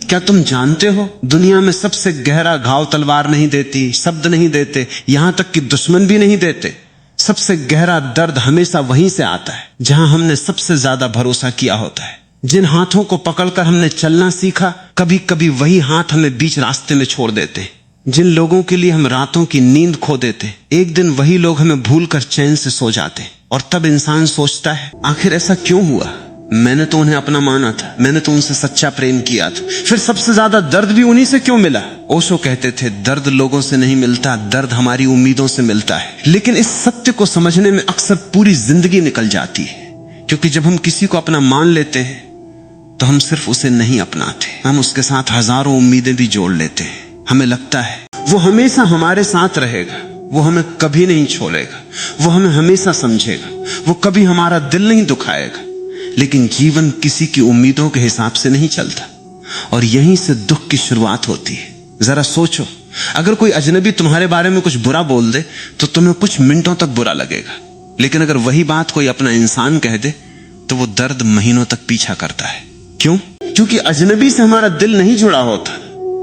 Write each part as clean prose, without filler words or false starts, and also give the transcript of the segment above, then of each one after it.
क्या तुम जानते हो दुनिया में सबसे गहरा घाव तलवार नहीं देती, शब्द नहीं देते, यहां तक कि दुश्मन भी नहीं देते। सबसे गहरा दर्द हमेशा वहीं से आता है जहां हमने सबसे ज्यादा भरोसा किया होता है। जिन हाथों को पकड़कर हमने चलना सीखा, कभी कभी वही हाथ हमें बीच रास्ते में छोड़ देते। जिन लोगों के लिए हम रातों की नींद खो देते, एक दिन वही लोग हमें भूलकर चैन से सो जाते। और तब इंसान सोचता है, आखिर ऐसा क्यों हुआ? मैंने तो उन्हें अपना माना था, मैंने तो उनसे सच्चा प्रेम किया था, फिर सबसे ज्यादा दर्द भी उन्हीं से क्यों मिला? ओशो कहते थे, दर्द लोगों से नहीं मिलता, दर्द हमारी उम्मीदों से मिलता है। लेकिन इस सत्य को समझने में अक्सर पूरी जिंदगी निकल जाती है, क्योंकि जब हम किसी को अपना मान लेते हैं तो हम सिर्फ उसे नहीं अपनाते, हम उसके साथ हजारों उम्मीदें भी जोड़ लेते हैं। हमें लगता है वो हमेशा हमारे साथ रहेगा, वो हमें कभी नहीं छोड़ेगा, वो हमें हमेशा समझेगा, वो कभी हमारा दिल नहीं दुखाएगा। लेकिन जीवन किसी की उम्मीदों के हिसाब से नहीं चलता, और यहीं से दुख की शुरुआत होती है। जरा सोचो, अगर कोई अजनबी तुम्हारे बारे में कुछ बुरा बोल दे तो तुम्हें कुछ मिनटों तक बुरा लगेगा, लेकिन अगर वही बात कोई अपना इंसान कह दे तो वो दर्द महीनों तक पीछा करता है। क्यों? क्योंकि अजनबी से हमारा दिल नहीं जुड़ा होता,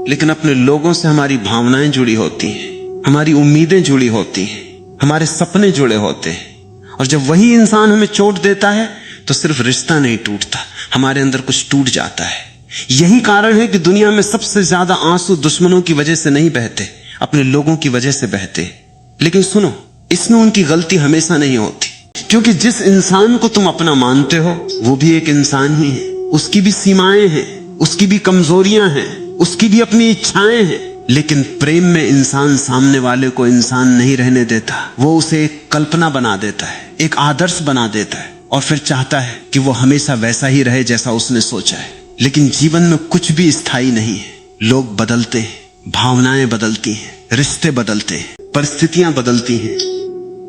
लेकिन अपने लोगों से हमारी भावनाएं जुड़ी होती हैं, हमारी उम्मीदें जुड़ी होती हैं, हमारे सपने जुड़े होते हैं। और जब वही इंसान हमें चोट देता है तो सिर्फ रिश्ता नहीं टूटता, हमारे अंदर कुछ टूट जाता है। यही कारण है कि दुनिया में सबसे ज्यादा आंसू दुश्मनों की वजह से नहीं बहते, अपने लोगों की वजह से बहते। लेकिन सुनो, इसमें उनकी गलती हमेशा नहीं होती, क्योंकि जिस इंसान को तुम अपना मानते हो वो भी एक इंसान ही है, उसकी भी सीमाएं हैं, उसकी भी कमजोरियां हैं, उसकी भी अपनी इच्छाएं हैं। लेकिन प्रेम में इंसान सामने वाले को इंसान नहीं रहने देता, वो उसे एक कल्पना बना देता है, एक आदर्श बना देता है, और फिर चाहता है कि वो हमेशा वैसा ही रहे जैसा उसने सोचा है। लेकिन जीवन में कुछ भी स्थायी नहीं है, लोग बदलते हैं, भावनाएं बदलती हैं, रिश्ते बदलते हैं, परिस्थितियां बदलती हैं,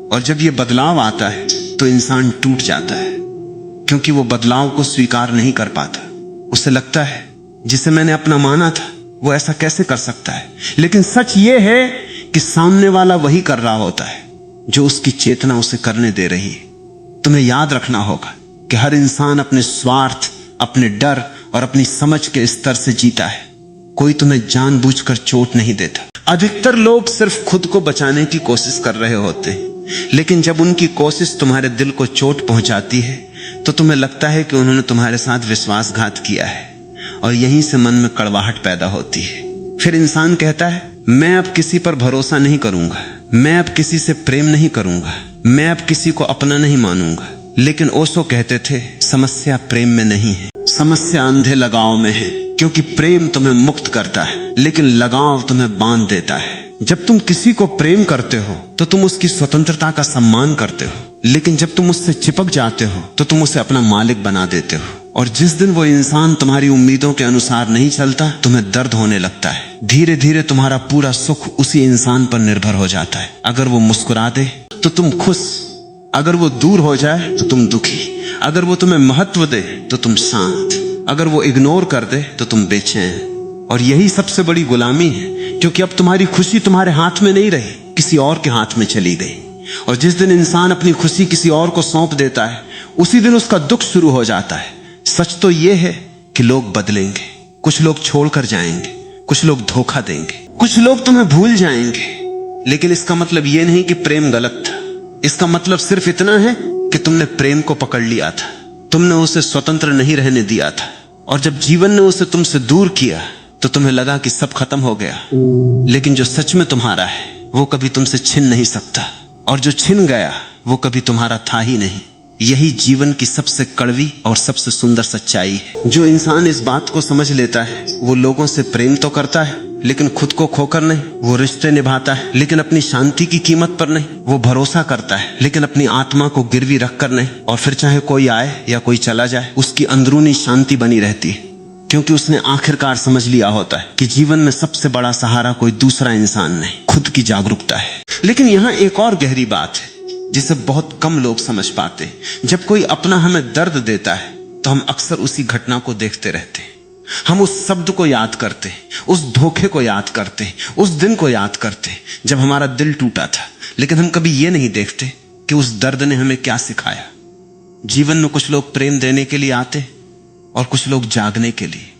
और जब ये बदलाव आता है तो इंसान टूट जाता है, क्योंकि वो बदलाव को स्वीकार नहीं कर पाता। उसे लगता है जिसे मैंने अपना माना था वो ऐसा कैसे कर सकता है। लेकिन सच ये है कि सामने वाला वही कर रहा होता है जो उसकी चेतना उसे करने दे रही है। तुम्हें याद रखना होगा कि हर इंसान अपने स्वार्थ, अपने डर और अपनी समझ के स्तर से जीता है। कोई तुम्हें जानबूझकर चोट नहीं देता। अधिकतर लोग सिर्फ खुद को बचाने की कोशिश कर रहे होते हैं, लेकिन जब उनकी कोशिश तुम्हारे दिल को चोट पहुंचाती है तो तुम्हें लगता है कि उन्होंने तुम्हारे साथ विश्वासघात किया है, और यहीं से मन में कड़वाहट पैदा होती है। फिर इंसान कहता है, मैं अब किसी पर भरोसा नहीं करूंगा, मैं अब किसी से प्रेम नहीं करूंगा, मैं अब किसी को अपना नहीं मानूंगा। लेकिन ओशो कहते थे, समस्या प्रेम में नहीं है, समस्या अंधे लगाव में है, क्योंकि प्रेम तुम्हें मुक्त करता है लेकिन लगाव तुम्हें बांध देता है। जब तुम किसी को प्रेम करते हो तो तुम उसकी स्वतंत्रता का सम्मान करते हो, लेकिन जब तुम उससे चिपक जाते हो तो तुम उसे अपना मालिक बना देते हो। और जिस दिन वो इंसान तुम्हारी उम्मीदों के अनुसार नहीं चलता, तुम्हें दर्द होने लगता है। धीरे धीरे तुम्हारा पूरा सुख उसी इंसान पर निर्भर हो जाता है। अगर वो मुस्कुरा दे तो तुम खुश, अगर वो दूर हो जाए तो तुम दुखी, अगर वो तुम्हें महत्व दे तो तुम शांत, अगर वो इग्नोर कर दे तो तुम बेचैन। और यही सबसे बड़ी गुलामी है, क्योंकि अब तुम्हारी खुशी तुम्हारे हाथ में नहीं रही, किसी और के हाथ में चली गई। और जिस दिन इंसान अपनी खुशी किसी और को सौंप देता है, उसी दिन उसका दुख शुरू हो जाता है। सच तो यह है कि लोग बदलेंगे, कुछ लोग छोड़कर जाएंगे, कुछ लोग धोखा देंगे, कुछ लोग तुम्हें भूल जाएंगे। लेकिन इसका मतलब यह नहीं कि प्रेम गलत था। इसका मतलब सिर्फ इतना है कि तुमने प्रेम को पकड़ लिया था, तुमने उसे स्वतंत्र नहीं रहने दिया था। और जब जीवन ने उसे तुमसे दूर किया तो तुम्हें लगा कि सब खत्म हो गया। लेकिन जो सच में तुम्हारा है वो कभी तुमसे छिन नहीं सकता, और जो छिन गया वो कभी तुम्हारा था ही नहीं। यही जीवन की सबसे कड़वी और सबसे सुंदर सच्चाई है। जो इंसान इस बात को समझ लेता है वो लोगों से प्रेम तो करता है लेकिन खुद को खोकर नहीं, वो रिश्ते निभाता है लेकिन अपनी शांति की कीमत पर नहीं, वो भरोसा करता है लेकिन अपनी आत्मा को गिरवी रखकर नहीं। और फिर चाहे कोई आए या कोई चला जाए, उसकी अंदरूनी शांति बनी रहती है, क्योंकि उसने आखिरकार समझ लिया होता है कि जीवन में सबसे बड़ा सहारा कोई दूसरा इंसान नहीं, खुद की जागरूकता है। लेकिन यहाँ एक और गहरी बात है जिसे बहुत कम लोग समझ पाते। जब कोई अपना हमें दर्द देता है तो हम अक्सर उसी घटना को देखते रहते हैं, हम उस शब्द को याद करते, उस धोखे को याद करते, उस दिन को याद करते जब हमारा दिल टूटा था। लेकिन हम कभी ये नहीं देखते कि उस दर्द ने हमें क्या सिखाया। जीवन में कुछ लोग प्रेम देने के लिए आते और कुछ लोग जागने के लिए,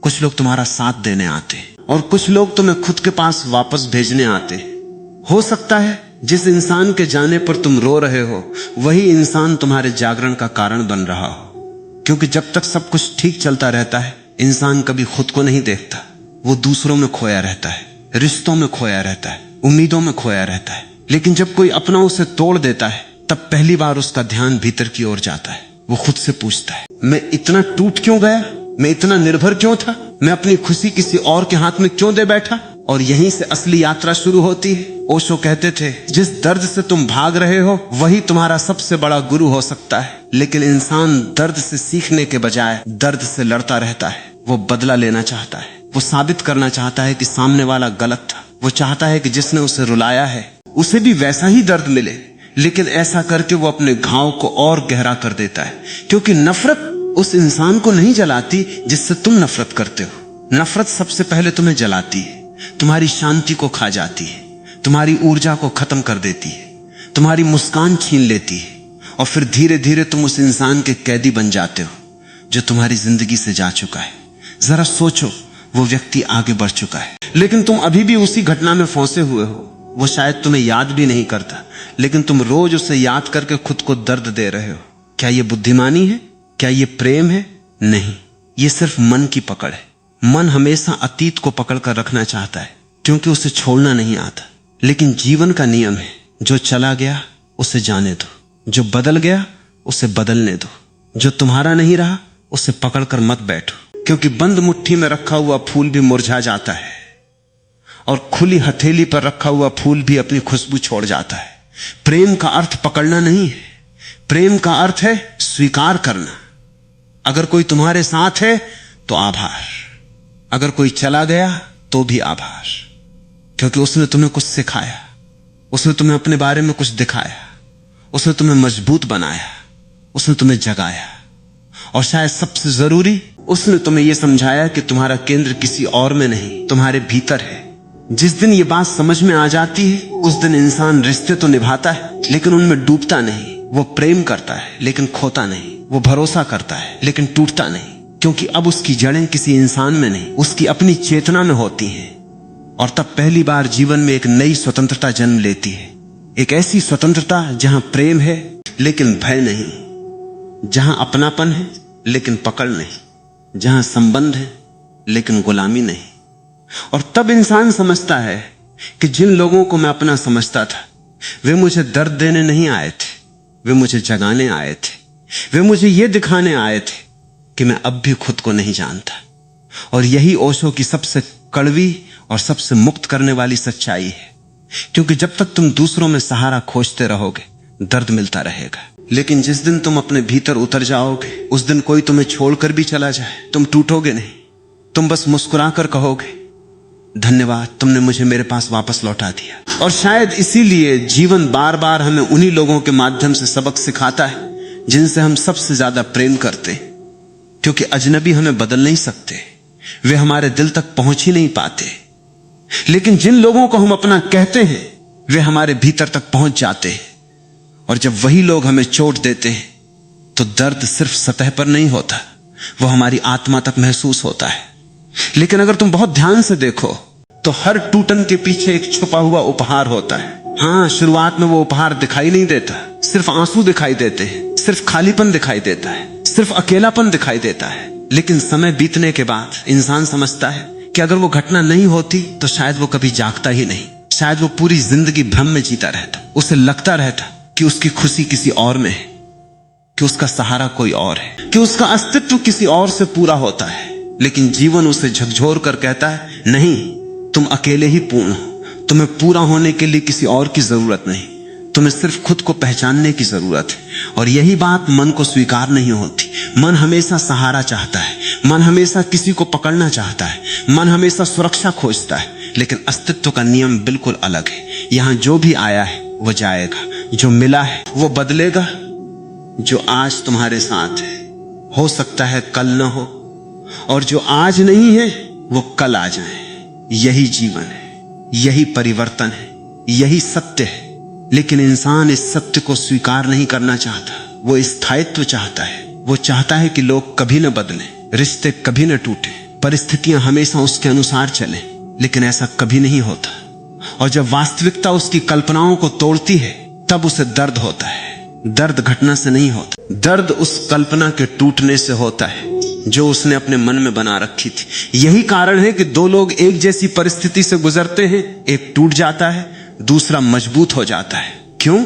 कुछ लोग तुम्हारा साथ देने आते हैं और कुछ लोग तुम्हें खुद के पास वापस भेजने आते हैं। हो सकता है जिस इंसान के जाने पर तुम रो रहे हो वही इंसान तुम्हारे जागरण का कारण बन रहा हो, क्योंकि जब तक सब कुछ ठीक चलता रहता है इंसान कभी खुद को नहीं देखता। वो दूसरों में खोया रहता है, रिश्तों में खोया रहता है, उम्मीदों में खोया रहता है। लेकिन जब कोई अपना उसे तोड़ देता है तब पहली बार उसका ध्यान भीतर की ओर जाता है। वो खुद से पूछता है, मैं इतना टूट क्यों गया, मैं इतना निर्भर क्यों था, मैं अपनी खुशी किसी और के हाथ में क्यों दे बैठा। और यहीं से असली यात्रा शुरू होती है। ओशो कहते थे, जिस दर्द से तुम भाग रहे हो वही तुम्हारा सबसे बड़ा गुरु हो सकता है। लेकिन इंसान दर्द से सीखने के बजाय दर्द से लड़ता रहता है। वो बदला लेना चाहता है, वो साबित करना चाहता है कि सामने वाला गलत था। वो चाहता है कि जिसने उसे रुलाया है उसे भी वैसा ही दर्द मिले, लेकिन ऐसा करके वो अपने घाव को और गहरा कर देता है। क्योंकि नफरत उस इंसान को नहीं जलाती जिससे तुम नफरत करते हो। नफरत सबसे पहले तुम्हें जलाती है, तुम्हारी शांति को खा जाती है, तुम्हारी ऊर्जा को खत्म कर देती है, तुम्हारी मुस्कान छीन लेती है और फिर धीरे धीरे तुम उस इंसान के कैदी बन जाते हो जो तुम्हारी जिंदगी से जा चुका है। जरा सोचो, वो व्यक्ति आगे बढ़ चुका है लेकिन तुम अभी भी उसी घटना में फंसे हुए हो। वो शायद तुम्हें याद भी नहीं करता, लेकिन तुम रोज उसे याद करके खुद को दर्द दे रहे हो। क्या ये बुद्धिमानी है? क्या ये प्रेम है? नहीं, ये सिर्फ मन की पकड़ है। मन हमेशा अतीत को पकड़ कर रखना चाहता है क्योंकि उसे छोड़ना नहीं आता। लेकिन जीवन का नियम है, जो चला गया उसे जाने दो, जो बदल गया उसे बदलने दो, जो तुम्हारा नहीं रहा उसे पकड़कर मत बैठो। क्योंकि बंद मुट्ठी में रखा हुआ फूल भी मुरझा जाता है और खुली हथेली पर रखा हुआ फूल भी अपनी खुशबू छोड़ जाता है। प्रेम का अर्थ पकड़ना नहीं है, प्रेम का अर्थ है स्वीकार करना। अगर कोई तुम्हारे साथ है तो आभार, अगर कोई चला गया तो भी आभार, क्योंकि उसने तुम्हें कुछ सिखाया, उसने तुम्हें अपने बारे में कुछ दिखाया, उसने तुम्हें मजबूत बनाया, उसने तुम्हें जगाया और शायद सबसे जरूरी उसने तुम्हें यह समझाया कि तुम्हारा केंद्र किसी और में नहीं, तुम्हारे भीतर है। जिस दिन ये बात समझ में आ जाती है उस दिन इंसान रिश्ते तो निभाता है लेकिन उनमें डूबता नहीं। वो प्रेम करता है लेकिन खोता नहीं, वो भरोसा करता है लेकिन टूटता नहीं, क्योंकि अब उसकी जड़ें किसी इंसान में नहीं, उसकी अपनी चेतना में होती हैं। और तब पहली बार जीवन में एक नई स्वतंत्रता जन्म लेती है, एक ऐसी स्वतंत्रता जहां प्रेम है लेकिन भय नहीं, जहां अपनापन है लेकिन पकड़ नहीं, जहां संबंध है लेकिन गुलामी नहीं। और तब इंसान समझता है कि जिन लोगों को मैं अपना समझता था वे मुझे दर्द देने नहीं आए थे, वे मुझे जगाने आए थे, वे मुझे यह दिखाने आए थे कि मैं अब भी खुद को नहीं जानता। और यही ओशो की सबसे कड़वी और सबसे मुक्त करने वाली सच्चाई है, क्योंकि जब तक तुम दूसरों में सहारा खोजते रहोगे दर्द मिलता रहेगा, लेकिन जिस दिन तुम अपने भीतर उतर जाओगे उस दिन कोई तुम्हें छोड़कर भी चला जाए तुम टूटोगे नहीं, तुम बस मुस्कुराकर कहोगे धन्यवाद, तुमने मुझे मेरे पास वापस लौटा दिया। और शायद इसीलिए जीवन बार बार हमें उन्हीं लोगों के माध्यम से सबक सिखाता है जिनसे हम सबसे ज्यादा प्रेम करते, क्योंकि अजनबी हमें बदल नहीं सकते, वे हमारे दिल तक पहुंच ही नहीं पाते। लेकिन जिन लोगों को हम अपना कहते हैं वे हमारे भीतर तक पहुंच जाते हैं। और जब वही लोग हमें चोट देते हैं तो दर्द सिर्फ सतह पर नहीं होता, वो हमारी आत्मा तक महसूस होता है। लेकिन अगर तुम बहुत ध्यान से देखो तो हर टूटन के पीछे एक छुपा हुआ उपहार होता है। हाँ, शुरुआत में वो उपहार दिखाई नहीं देता, सिर्फ आंसू दिखाई देते हैं, सिर्फ खालीपन दिखाई देता है, सिर्फ अकेलापन दिखाई देता है। लेकिन समय बीतने के बाद इंसान समझता है कि अगर वो घटना नहीं होती तो शायद वो कभी जागता ही नहीं, शायद वो पूरी जिंदगी भ्रम में जीता रहता। उसे लगता रहता कि उसकी खुशी किसी और में है, कि उसका सहारा कोई और है, कि उसका अस्तित्व किसी और से पूरा होता है। लेकिन जीवन उसे झकझोर कर कहता है नहीं, तुम अकेले ही पूर्ण हो, तुम्हें पूरा होने के लिए किसी और की जरूरत नहीं, तुम्हें सिर्फ खुद को पहचानने की जरूरत है। और यही बात मन को स्वीकार नहीं होती। मन हमेशा सहारा चाहता है, मन हमेशा किसी को पकड़ना चाहता है, मन हमेशा सुरक्षा खोजता है। लेकिन अस्तित्व का नियम बिल्कुल अलग है। यहां जो भी आया है वो जाएगा, जो मिला है वो बदलेगा। जो आज तुम्हारे साथ है हो सकता है कल ना हो, और जो आज नहीं है वो कल आ जाए। यही जीवन है, यही परिवर्तन है, यही सत्य है। लेकिन इंसान इस सत्य को स्वीकार नहीं करना चाहता, वो स्थायित्व चाहता है। वो चाहता है कि लोग कभी न बदलें, रिश्ते कभी न टूटे, परिस्थितियां हमेशा उसके अनुसार चलें, लेकिन ऐसा कभी नहीं होता। और जब वास्तविकता उसकी कल्पनाओं को तोड़ती है तब उसे दर्द होता है। दर्द घटना से नहीं होता, दर्द उस कल्पना के टूटने से होता है जो उसने अपने मन में बना रखी थी। यही कारण है कि दो लोग एक जैसी परिस्थिति से गुजरते हैं, एक टूट जाता है, दूसरा मजबूत हो जाता है। क्यों?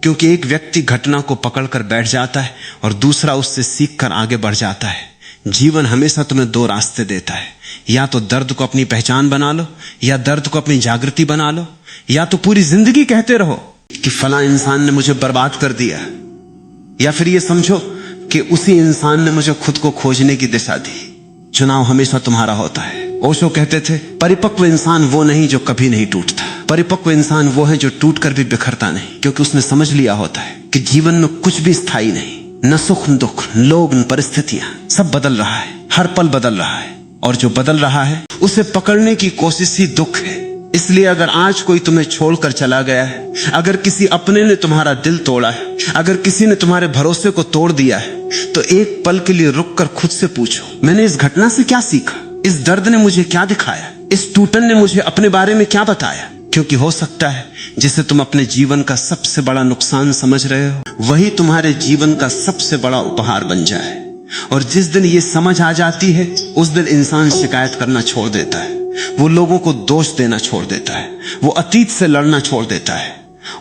क्योंकि एक व्यक्ति घटना को पकड़कर बैठ जाता है और दूसरा उससे सीखकर आगे बढ़ जाता है। जीवन हमेशा तुम्हें दो रास्ते देता है, या तो दर्द को अपनी पहचान बना लो, या दर्द को अपनी जागृति बना लो, या तो पूरी जिंदगी कहते रहो कि फला इंसान ने मुझे बर्बाद कर दिया, या फिर ये समझो कि उसी इंसान ने मुझे खुद को खोजने की दिशा दी। चुनाव हमेशा तुम्हारा होता है। ओशो कहते थे, परिपक्व इंसान वो नहीं जो कभी नहीं टूटता, परिपक्व इंसान वो है जो टूटकर भी बिखरता नहीं, क्योंकि उसने समझ लिया होता है कि जीवन में कुछ भी स्थायी नहीं, न सुख न दुख, लोग न परिस्थितियां, सब बदल रहा है, हर पल बदल रहा है, और जो बदल रहा है उसे पकड़ने की कोशिश ही दुख है। इसलिए अगर आज कोई तुम्हें छोड़कर चला गया है, अगर किसी अपने ने तुम्हारा दिल तोड़ा है, अगर किसी ने तुम्हारे भरोसे को तोड़ दिया है, तो एक पल के लिए रुककर खुद से पूछो, मैंने इस घटना से क्या सीखा? इस दर्द ने मुझे क्या दिखाया? इस टूटन ने मुझे अपने बारे में क्या बताया? क्योंकि हो सकता है जिसे तुम अपने जीवन का सबसे बड़ा नुकसान समझ रहे हो, वही तुम्हारे जीवन का सबसे बड़ा उपहार बन जाए। और जिस दिन ये समझ आ जाती है, उस दिन इंसान शिकायत करना छोड़ देता है, वो लोगों को दोष देना छोड़ देता है, वो अतीत से लड़ना छोड़ देता है,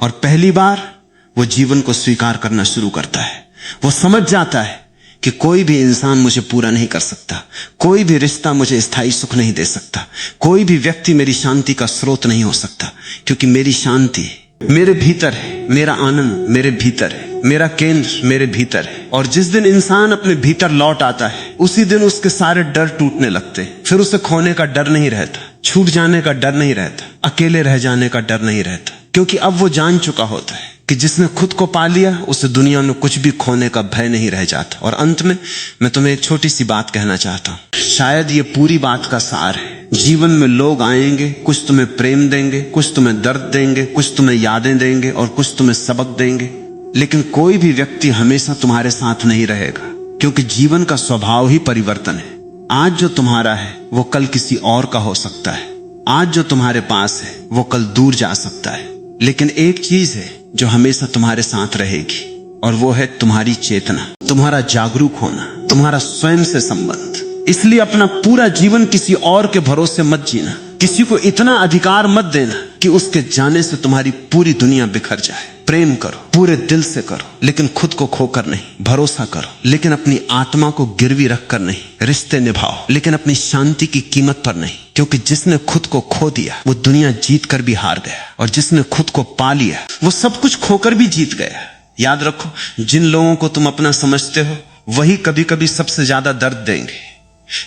और पहली बार वो जीवन को स्वीकार करना शुरू करता है। वो समझ जाता है कि कोई भी इंसान मुझे पूरा नहीं कर सकता, कोई भी रिश्ता मुझे स्थायी सुख नहीं दे सकता, कोई भी व्यक्ति मेरी शांति का स्रोत नहीं हो सकता, क्योंकि मेरी शांति मेरे भीतर है, मेरा आनंद मेरे भीतर है, मेरा केंद्र मेरे भीतर है। और जिस दिन इंसान अपने भीतर लौट आता है, उसी दिन उसके सारे डर टूटने लगते हैं। फिर उसे खोने का डर नहीं रहता, छूट जाने का डर नहीं रहता, अकेले रह जाने का डर नहीं रहता, क्योंकि अब वो जान चुका होता है कि जिसने खुद को पा लिया उसे दुनिया में कुछ भी खोने का भय नहीं रह जाता। और अंत में मैं तुम्हें एक छोटी सी बात कहना चाहता हूं, शायद ये पूरी बात का सार है। जीवन में लोग आएंगे, कुछ तुम्हें प्रेम देंगे, कुछ तुम्हें दर्द देंगे, कुछ तुम्हें यादें देंगे और कुछ तुम्हें सबक देंगे, लेकिन कोई भी व्यक्ति हमेशा तुम्हारे साथ नहीं रहेगा, क्योंकि जीवन का स्वभाव ही परिवर्तन है। आज जो तुम्हारा है वो कल किसी और का हो सकता है, आज जो तुम्हारे पास है वो कल दूर जा सकता है, लेकिन एक चीज है जो हमेशा तुम्हारे साथ रहेगी, और वो है तुम्हारी चेतना, तुम्हारा जागरूक होना, तुम्हारा स्वयं से संबंध। इसलिए अपना पूरा जीवन किसी और के भरोसे मत जीना, किसी को इतना अधिकार मत देना कि उसके जाने से तुम्हारी पूरी दुनिया बिखर जाए। प्रेम करो, पूरे दिल से करो, लेकिन खुद को खोकर नहीं। भरोसा करो, लेकिन अपनी आत्मा को गिरवी रखकर नहीं। रिश्ते निभाओ, लेकिन अपनी शांति की कीमत पर नहीं, क्योंकि जिसने खुद को खो दिया वो दुनिया जीत कर भी हार गया, और जिसने खुद को पा लिया वो सब कुछ खोकर भी जीत गया। याद रखो, जिन लोगों को तुम अपना समझते हो वही कभी कभी सबसे ज्यादा दर्द देंगे,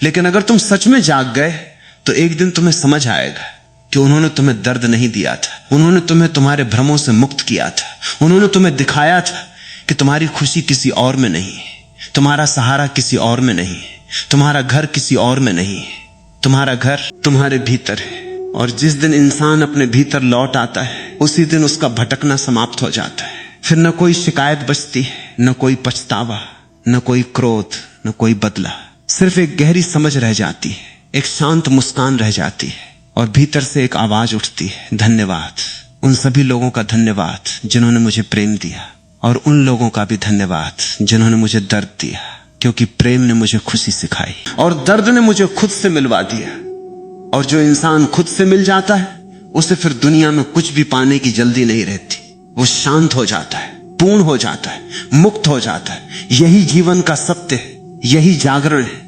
लेकिन अगर तुम सच में जाग गए तो एक दिन तुम्हें समझ आएगा कि उन्होंने तुम्हें दर्द नहीं दिया था, उन्होंने तुम्हें तुम्हारे भ्रमों से मुक्त किया था, उन्होंने तुम्हें दिखाया था कि तुम्हारी खुशी किसी और में नहीं है, तुम्हारा सहारा किसी और में नहीं है, तुम्हारा घर किसी और में नहीं है, तुम्हारा घर तुम्हारे भीतर है। और जिस दिन इंसान अपने भीतर लौट आता है, उसी दिन उसका भटकना समाप्त हो जाता है। फिर न कोई शिकायत बचती है, न कोई पछतावा, न कोई क्रोध, न कोई बदला, सिर्फ एक गहरी समझ रह जाती है, एक शांत मुस्कान रह जाती है, और भीतर से एक आवाज उठती है, धन्यवाद। उन सभी लोगों का धन्यवाद जिन्होंने मुझे प्रेम दिया, और उन लोगों का भी धन्यवाद जिन्होंने मुझे दर्द दिया, क्योंकि प्रेम ने मुझे खुशी सिखाई और दर्द ने मुझे खुद से मिलवा दिया। और जो इंसान खुद से मिल जाता है उसे फिर दुनिया में कुछ भी पाने की जल्दी नहीं रहती। वो शांत हो जाता है, पूर्ण हो जाता है, मुक्त हो जाता है। यही जीवन का सत्य है, यही जागरण है,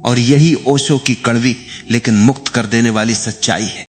और यही ओशो की कड़वी लेकिन मुक्त कर देने वाली सच्चाई है।